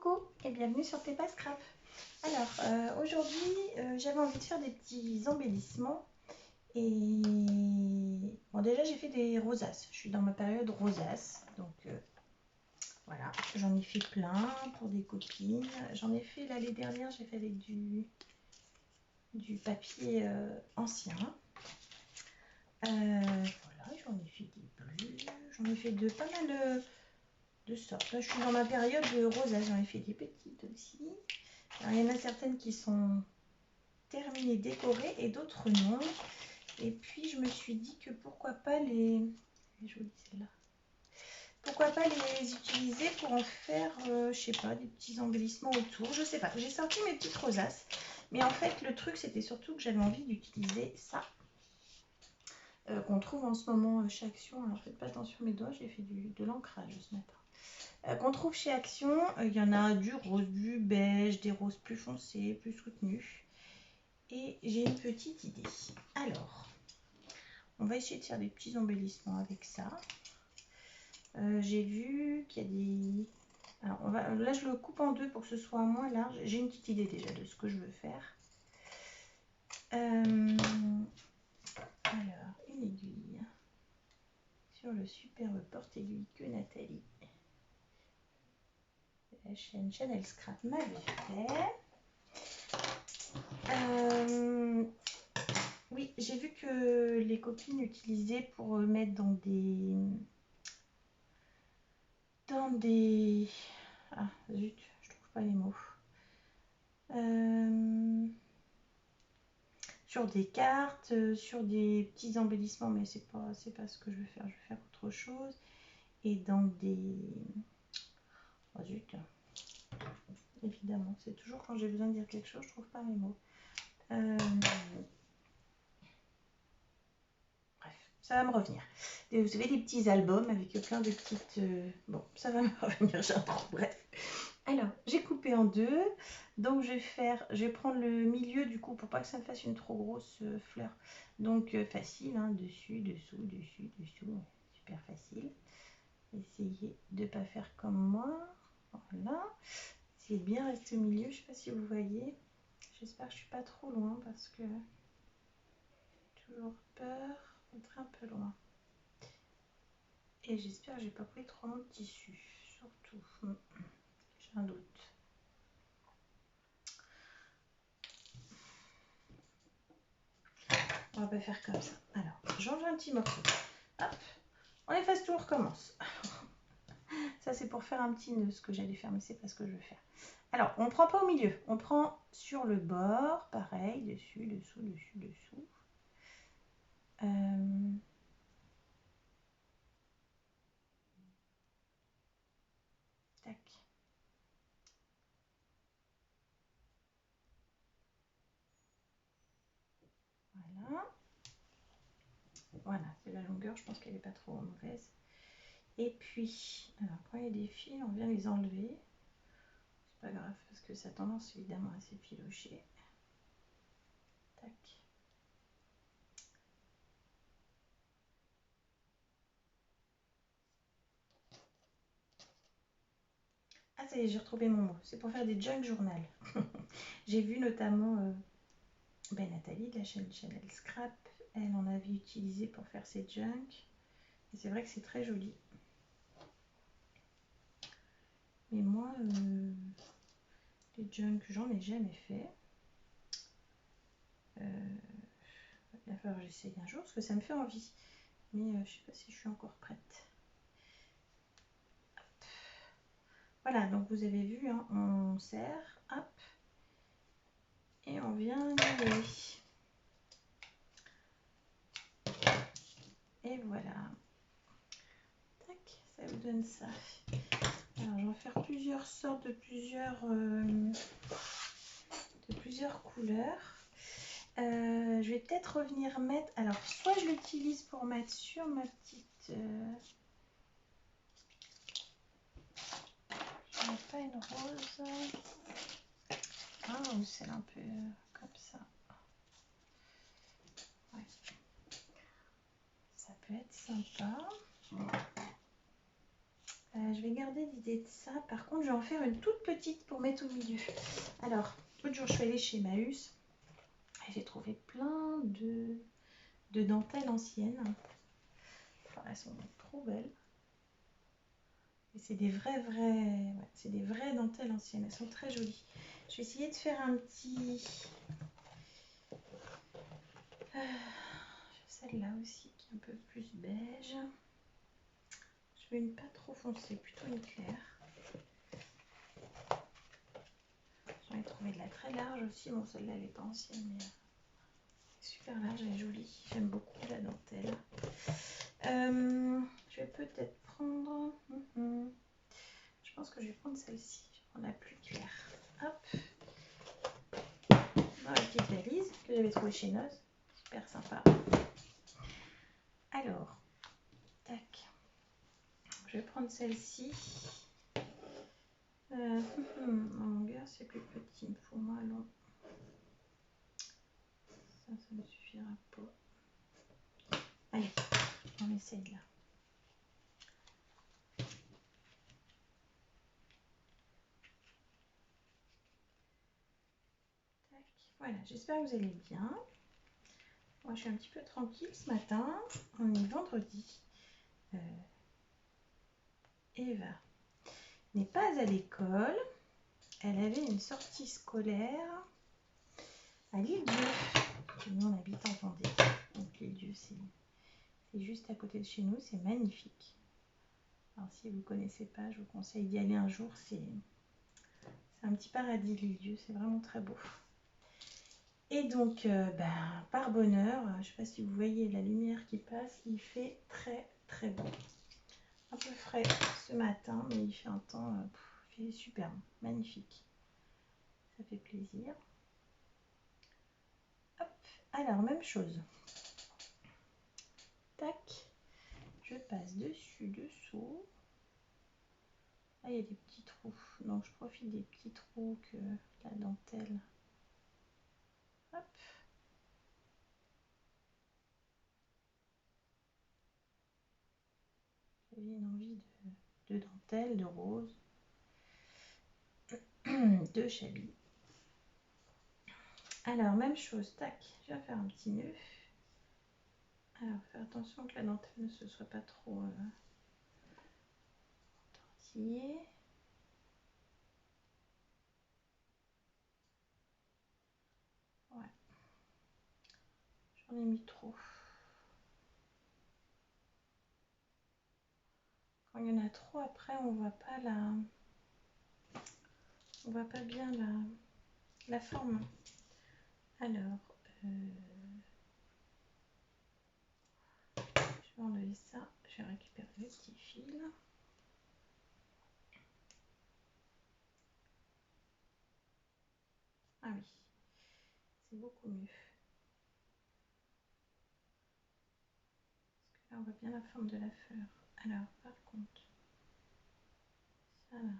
Coucou et bienvenue sur Peppa Scrap. Alors aujourd'hui j'avais envie de faire des petits embellissements et bon, déjà j'ai fait des rosaces, je suis dans ma période rosace donc voilà, j'en ai fait plein pour des copines. J'en ai fait l'année dernière, j'ai fait avec du papier ancien. Voilà, j'en ai fait des bleus, j'en ai fait de pas mal de sortes. Là, je suis dans ma période de rosace, j'en ai fait des petites aussi. Alors, il y en a certaines qui sont terminées, décorées et d'autres non. Et puis, je me suis dit que pourquoi pas les jolies celles-là. Pourquoi pas les utiliser pour en faire, je sais pas, des petits embellissements autour. Je sais pas, j'ai sorti mes petites rosaces. Mais en fait, le truc, c'était surtout que j'avais envie d'utiliser ça. Qu'on trouve en ce moment chez Action. Alors, faites pas attention à mes doigts, j'ai fait de l'ancrage ce matin. Qu'on trouve chez Action, il y en a du rose, du beige, des roses plus foncés, plus soutenus. Et j'ai une petite idée. Alors, on va essayer de faire des petits embellissements avec ça. J'ai vu qu'il y a des... Alors, là, je le coupe en deux pour que ce soit moins large. J'ai une petite idée déjà de ce que je veux faire. Alors, une aiguille sur le superbe porte-aiguille que Nathalie, la chaîne Chanel Scrap, m'avait fait. Oui, j'ai vu que les copines utilisaient pour mettre dans des... Ah, zut, je trouve pas les mots. Sur des cartes, sur des petits embellissements, mais c'est pas ce que je vais faire. Je vais faire autre chose. Et dans des... Oh, zut. Évidemment, c'est toujours quand j'ai besoin de dire quelque chose, je trouve pas mes mots. Ça va me revenir. Et vous savez, des petits albums avec plein de petites... Bon, ça va me revenir, j'ai un trou, bref. Alors, j'ai coupé en deux. Donc, je vais prendre le milieu du coup pour pas que ça me fasse une trop grosse fleur. Donc, facile, hein, dessus, dessous, dessus, dessous. Super facile. Essayez de ne pas faire comme moi. Voilà. Essayez de bien rester au milieu. Je sais pas si vous voyez. J'espère que je suis pas trop loin parce que j'ai toujours peur d'être un peu loin. Et j'espère que j'ai pas pris trop de tissu. Surtout. J'ai un doute. On va pas faire comme ça. Alors, j'enlève un petit morceau. Hop, on efface tout, on recommence. Ça, c'est pour faire un petit nœud, ce que j'allais faire, mais c'est pas ce que je veux faire. Alors, on ne prend pas au milieu. On prend sur le bord, pareil, dessus, dessous, dessus, dessous. Tac. Voilà. Voilà, c'est la longueur, je pense qu'elle n'est pas trop mauvaise. Et puis, alors quand il y a des fils, on vient les enlever. C'est pas grave, parce que ça a tendance évidemment à s'effilocher. Tac. Ah, ça y est, j'ai retrouvé mon mot. C'est pour faire des junk journal. J'ai vu notamment Nathalie de la chaîne Chanel Scrap. Elle en avait utilisé pour faire ses junk. Et c'est vrai que c'est très joli. Mais moi, les junk, j'en ai jamais fait. Il va falloir que j'essaye un jour parce que ça me fait envie. Mais je sais pas si je suis encore prête. Hop. Voilà, donc vous avez vu, hein, on serre, hop, et on vient nouer. Et voilà. Tac, ça vous donne ça. Alors, je vais faire plusieurs sortes de plusieurs couleurs. Je vais peut-être revenir mettre... Alors, soit je l'utilise pour mettre sur ma petite... Je n'ai pas une rose. Ah, ou celle un peu comme ça. Ouais. Ça peut être sympa. Je vais garder l'idée de ça. Par contre, je vais en faire une toute petite pour mettre au milieu. Alors, l'autre jour, je suis allée chez Emmaüs et j'ai trouvé plein de dentelles anciennes. Enfin, elles sont trop belles. Et c'est des c'est des vraies dentelles anciennes. Elles sont très jolies. Je vais essayer de faire un petit... celle-là aussi qui est un peu plus beige. Je veux une pas trop foncée, plutôt une claire. J'en ai trouvé de la très large aussi. Bon, celle-là, elle n'est pas ancienne, mais super large et jolie. J'aime beaucoup la dentelle. Je vais peut-être prendre... Je pense que je vais prendre celle-ci. Je vais prendre la plus claire. Hop. Dans la petite valise que j'avais trouvée chez Noz. Super sympa. Alors, tac. Je vais prendre celle-ci. En longueur, c'est plus petit. Il me faut moins long. Ça ne suffira pas. Allez, on essaye là. Tac. Voilà, j'espère que vous allez bien. Moi, je suis un petit peu tranquille ce matin. On est vendredi. Eva n'est pas à l'école. Elle avait une sortie scolaire à l'Île-Dieu. Nous, on habite en Vendée. Donc, l'Île-Dieu, c'est juste à côté de chez nous. C'est magnifique. Alors, si vous ne connaissez pas, je vous conseille d'y aller un jour. C'est un petit paradis, l'Île-Dieu. C'est vraiment très beau. Et donc, par bonheur, je ne sais pas si vous voyez la lumière qui passe, il fait très, très beau. Un peu frais ce matin, mais il fait un temps il fait superbe, magnifique. Ça fait plaisir. Hop, alors même chose. Tac, je passe dessus, dessous. Ah, il y a des petits trous. Donc je profite des petits trous que la dentelle. Hop. J'avais une envie de dentelle, de rose, de chablis. Alors, même chose, tac, je vais faire un petit nœud. Alors, faire attention que la dentelle ne se soit pas trop tortillée. Ouais. J'en ai mis trop. Quand il y en a trop, après, on voit pas on voit pas bien la forme. Alors, je vais enlever ça. Je vais récupérer le petit fil. Ah oui, c'est beaucoup mieux. Parce que là, on voit bien la forme de la fleur. Alors, par contre, ça là,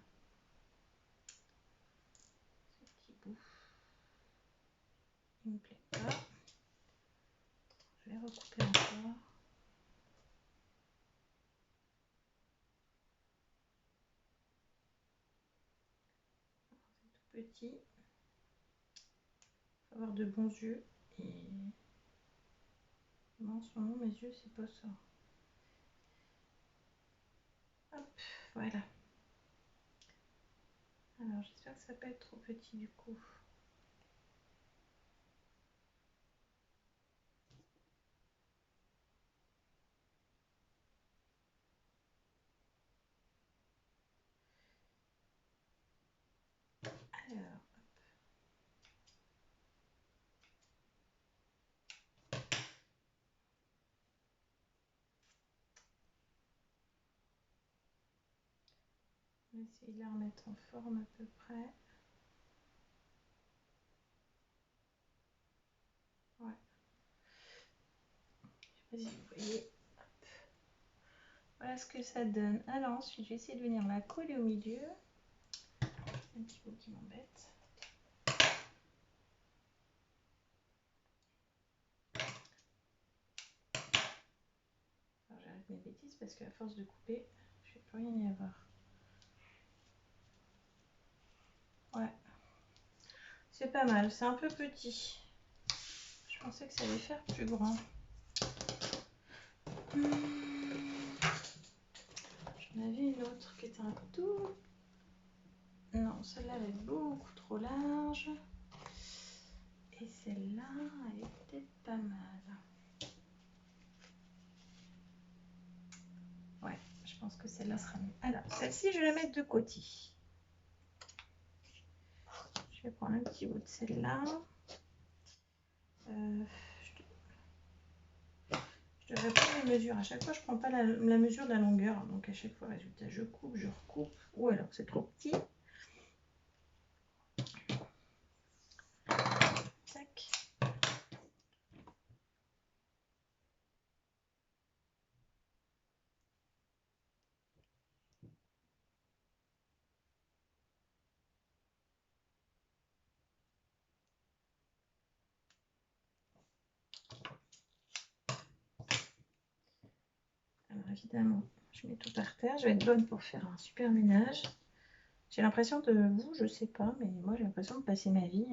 ce petit bout, il me plaît pas. Je vais recouper encore. C'est tout petit. Il faut avoir de bons yeux. Et moi, en ce moment, mes yeux, c'est pas ça. Hop, voilà. Alors, j'espère que ça va pas être trop petit du coup. Alors, on va essayer de la remettre en forme à peu près. Ouais. Je sais pas si vous voyez. Hop. Voilà ce que ça donne. Alors ensuite, je vais essayer de venir la coller au milieu. Un petit bout qui m'embête. Alors j'arrête mes bêtises parce qu'à force de couper, je Je ne peux rien y avoir. Ouais. C'est pas mal. C'est un peu petit. Je pensais que ça allait faire plus grand. J'en avais une autre qui était un tout... Non, celle-là, elle est beaucoup trop large. Et celle-là, elle est peut-être pas mal. Ouais, je pense que celle-là sera mieux. Alors, celle-ci, je vais la mettre de côté. Je vais prendre un petit bout de celle-là. Je devrais prendre les mesures. À chaque fois, je ne prends pas la mesure de la longueur. Donc, à chaque fois, résultat, je coupe, je recoupe. Ou alors, c'est trop petit. Tac. Alors, évidemment, je mets tout par terre. Je vais être bonne pour faire un super ménage. J'ai l'impression de vous, je sais pas, mais moi, j'ai l'impression de passer ma vie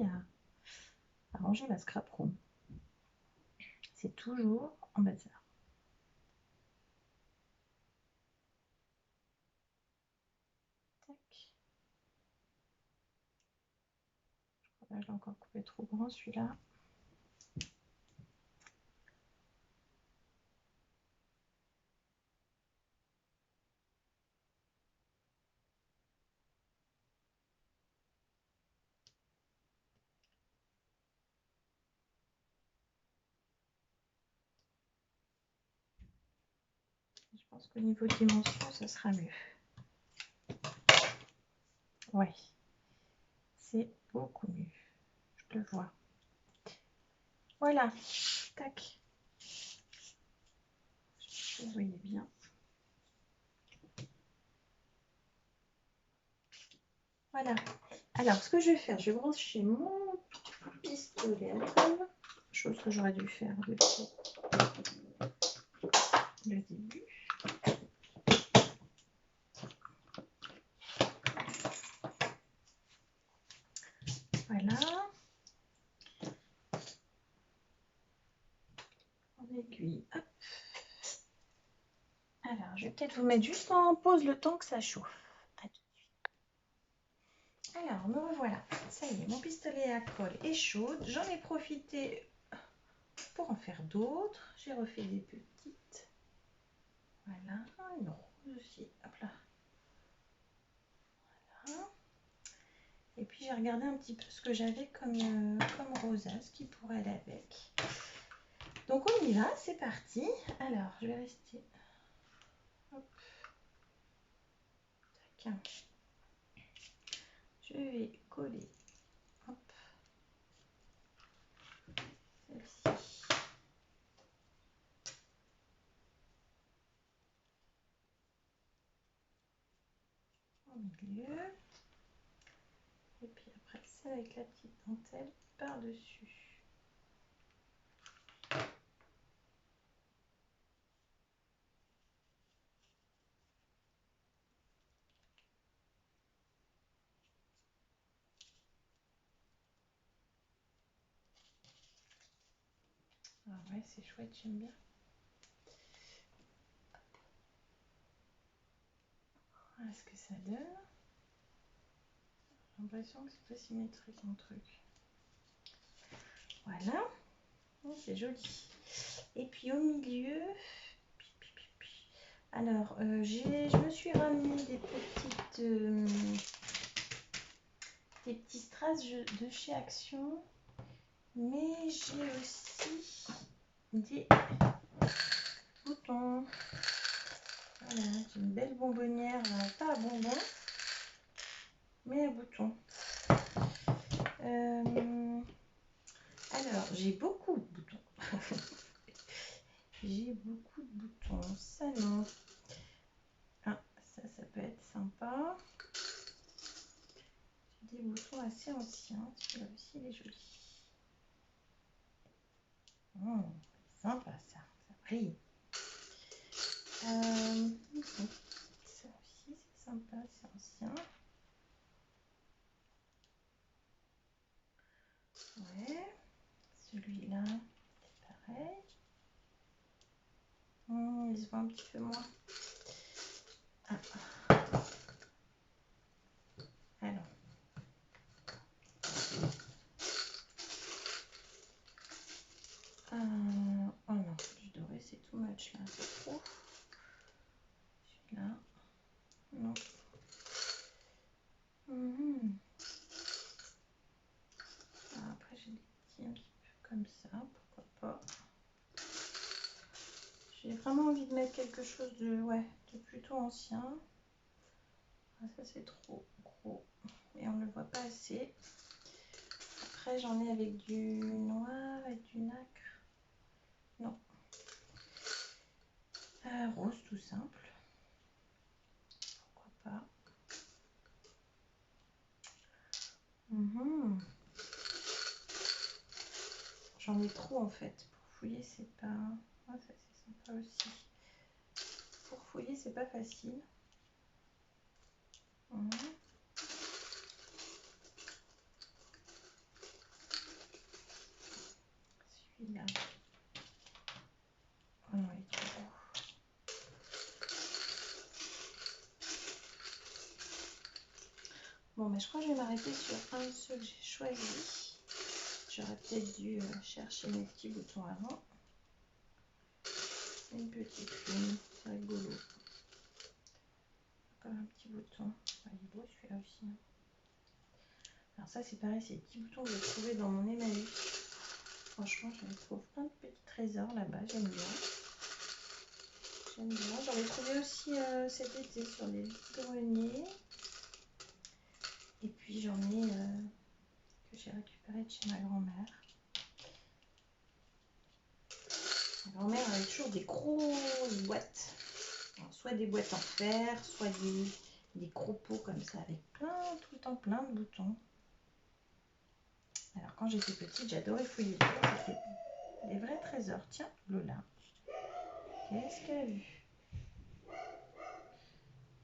à ranger ma scrap room. C'est toujours en bazar. Tac. Je crois que je l'ai encore coupé trop grand, celui-là. Je pense qu'au niveau de dimension, ça sera mieux. Ouais, c'est beaucoup mieux. Je le vois. Voilà, tac. Vous voyez bien. Voilà. Alors, ce que je vais faire, je vais brancher mon pistolet à colle. Chose que j'aurais dû faire depuis le début. Voilà. En aiguille. Hop. Alors, je vais peut-être vous mettre juste en pause le temps que ça chauffe. À tout de suite. Alors, me revoilà. Ça y est, mon pistolet à colle est chaud. J'en ai profité pour en faire d'autres. J'ai refait des petites. Voilà, une rose aussi. Hop là. Voilà. Et puis j'ai regardé un petit peu ce que j'avais comme rosace qui pourrait aller avec. Donc on y va, c'est parti. Alors, je vais rester. Hop. Tac. Je vais coller. Hop. Celle-ci. Au milieu. Et puis après, celle avec la petite dentelle par-dessus. Ah ouais, c'est chouette, j'aime bien. Voilà ce que ça donne. J'ai l'impression que c'est pas symétrique mon truc. Voilà. Oh, c'est joli. Et puis au milieu, alors je me suis ramené des petits strass de chez Action, mais j'ai aussi des boutons. Voilà, j'ai une belle bonbonnière, pas à bonbons, mais à boutons. Alors, j'ai beaucoup de boutons. J'ai beaucoup de boutons. Ça non. Ah, ça peut être sympa. J'ai des boutons assez anciens. Celui-là aussi, il est joli. Sympa ça. Ça brille. sympa, c'est ancien. Ouais, celui-là, c'est pareil. Il se voit un petit peu moins. Ah. Alors. Oh non, du doré, c'est too much là, c'est trop. Celui-là, non. Après, j'ai des petits un petit peu comme ça, pourquoi pas. J'ai vraiment envie de mettre quelque chose de, ouais, de plutôt ancien. Ah, ça, c'est trop gros et on ne le voit pas assez. Après, j'en ai avec du noir et du nacre. Non. Rose, tout simple. Pourquoi pas. J'en ai trop en fait. Pour fouiller, c'est pas... Ah, ça c'est sympa aussi. Pour fouiller, c'est pas facile. Celui-là. Oh non, il est trop gros. Bon, mais je crois que je vais m'arrêter sur un de ceux que j'ai choisi. J'aurais peut-être dû chercher mes petits boutons avant. Une petite plume, c'est rigolo. Encore un petit bouton. Ah, il est beau celui-là aussi. Alors ça c'est pareil, c'est des petits boutons que j'ai trouvés dans mon Emmaüs. Franchement, je trouve plein de petits trésors là-bas, j'aime bien. J'aime bien. J'en ai trouvé aussi cet été sur les greniers. Et puis j'en ai que j'ai récupéré de chez ma grand-mère. Ma grand-mère avait toujours des grosses boîtes. Alors, soit des boîtes en fer, soit des gros pots comme ça avec tout le temps plein de boutons. Alors quand j'étais petite, j'adorais fouiller dedans. C'était des vrais trésors. Tiens, Lola. Qu'est-ce qu'elle a vu?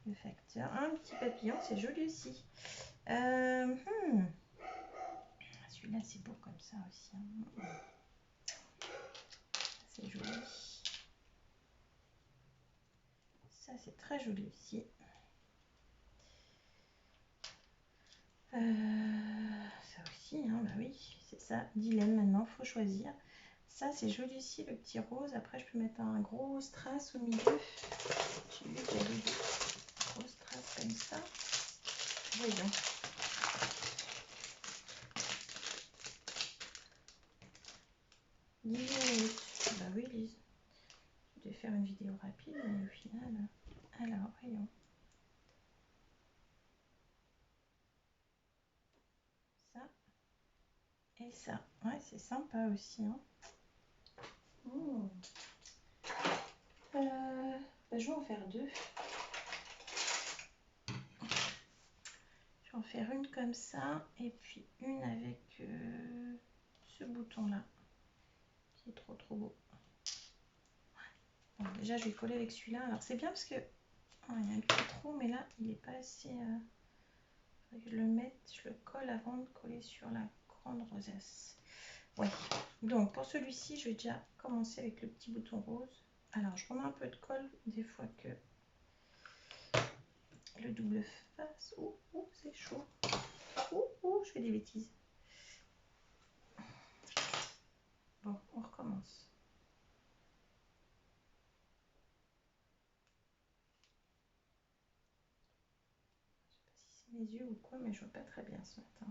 Le facteur. Un petit papillon, c'est joli aussi. Celui-là, c'est beau comme ça aussi. C'est joli. Ça, c'est très joli aussi. Ça aussi, hein, bah oui, c'est ça. Dilemme maintenant, faut choisir. Ça, c'est joli aussi, le petit rose. Après, je peux mettre un gros strass au milieu. J'ai vu qu'il y avait des gros strass comme ça. Voyons. Bah oui, Lise. Je vais faire une vidéo rapide, mais au final... Alors, voyons. Ça. Et ça. Ouais, c'est sympa aussi. Hein. Bah, je vais en faire deux. Je vais en faire une comme ça et puis une avec ce bouton là qui est trop beau. Bon, déjà je vais coller avec celui-là. Alors c'est bien parce que il y a un petit trou, mais là il n'est pas assez. Je le mette, je le colle avant de coller sur la grande rosace. Ouais. Donc pour celui-ci, je vais déjà commencer avec le petit bouton rose. Alors je remets un peu de colle des fois que le double face. Oh, c'est chaud. Oh, je fais des bêtises. Bon, on recommence. Je sais pas si c'est mes yeux ou quoi, mais je vois pas très bien ce matin.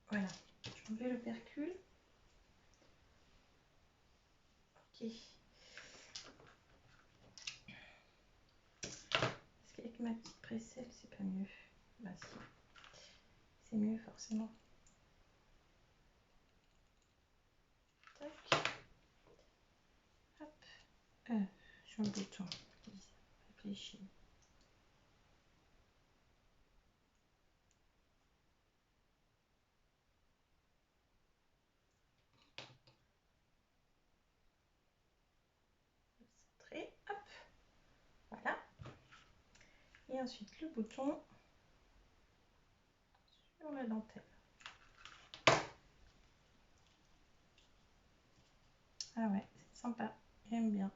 Voilà, je vais enlever l'opercule. Ok. Est-ce qu'avec ma petite précelle, c'est pas mieux? Bah si. C'est mieux forcément. Tac. Hop. Sur le bouton. Réfléchis. ensuite le bouton sur la dentelle. Ah ouais, c'est sympa, j'aime bien.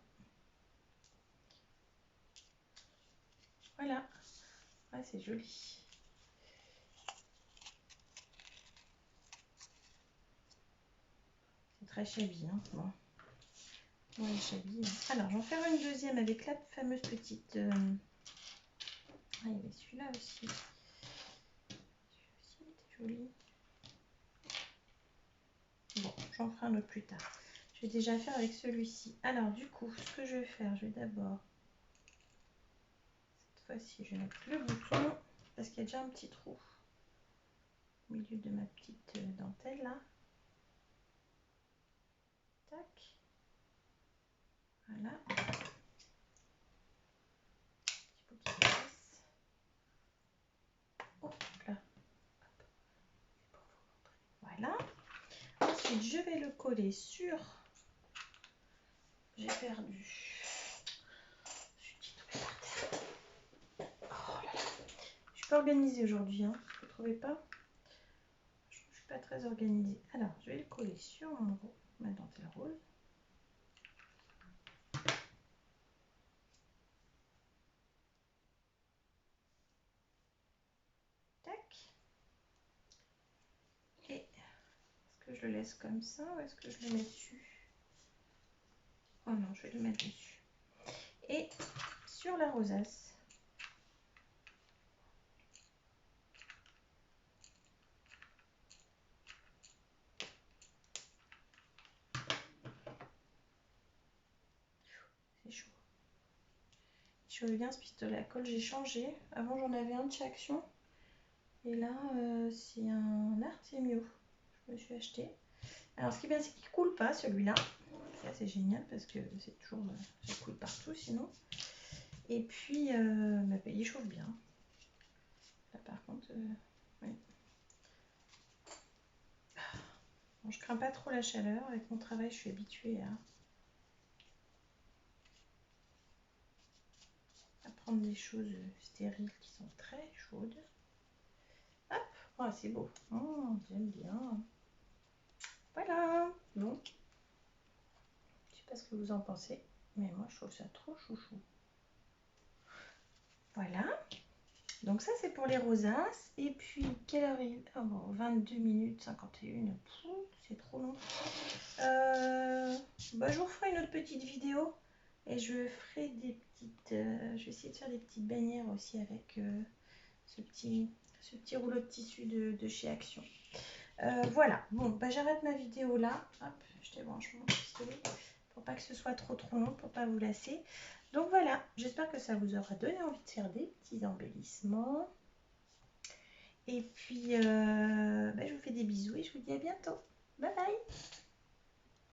Voilà, ah, c'est joli. C'est très shabby, hein. Bon. Ouais, shabby. Alors, je vais en faire une deuxième avec la fameuse petite... Ah, il y avait celui-là aussi. Celui-ci, il était joli. Bon, j'en ferai un autre plus tard. Je vais déjà faire avec celui-ci. Alors, du coup, ce que je vais faire, je vais d'abord... Cette fois-ci, je vais mettre le bouton, parce qu'il y a déjà un petit trou au milieu de ma petite dentelle, là. Tac. Voilà. Il faut qu'il passe. Hop là. Hop. Pour vous montrer. Voilà. Ensuite, je vais le coller sur... J'ai perdu. Oh là là. Je suis pas organisée aujourd'hui, hein. Vous ne trouvez pas? Je suis pas très organisée. Alors, je vais le coller sur ma dentelle rose. Tac. Et est-ce que je le laisse comme ça ou est-ce que je le mets dessus? Oh non, je vais le mettre dessus. Et sur la rosace, c'est chaud. Je regarde ce pistolet à colle, j'ai changé. Avant, j'en avais un de chez Action. Et là, c'est un Artemio. Je me suis acheté. Alors, ce qui est bien, c'est qu'il ne coule pas, celui-là. Ça, c'est génial parce que c'est toujours... ça coule partout, sinon. Et puis, il chauffe bien. Là, par contre, oui. Bon, je crains pas trop la chaleur. Avec mon travail, je suis habituée à prendre des choses stériles qui sont très chaudes. Hop, oh, c'est beau. Oh, j'aime bien. Voilà. Bon. Je sais pas ce que vous en pensez, mais moi, je trouve ça trop chouchou. Voilà. Donc ça, c'est pour les rosaces. Et puis, quelle heure il est? Oh, bon, 22 minutes 51. C'est trop long. Je vous referai une autre petite vidéo. Et je ferai des petites... je vais essayer de faire des petites bannières aussi avec ce petit rouleau de tissu de chez Action. Voilà. Bon, j'arrête ma vidéo là. Hop, je débranche mon pistolet. Pour pas que ce soit trop long, pour pas vous lasser. Donc voilà, j'espère que ça vous aura donné envie de faire des petits embellissements. Et puis, je vous fais des bisous et je vous dis à bientôt. Bye bye!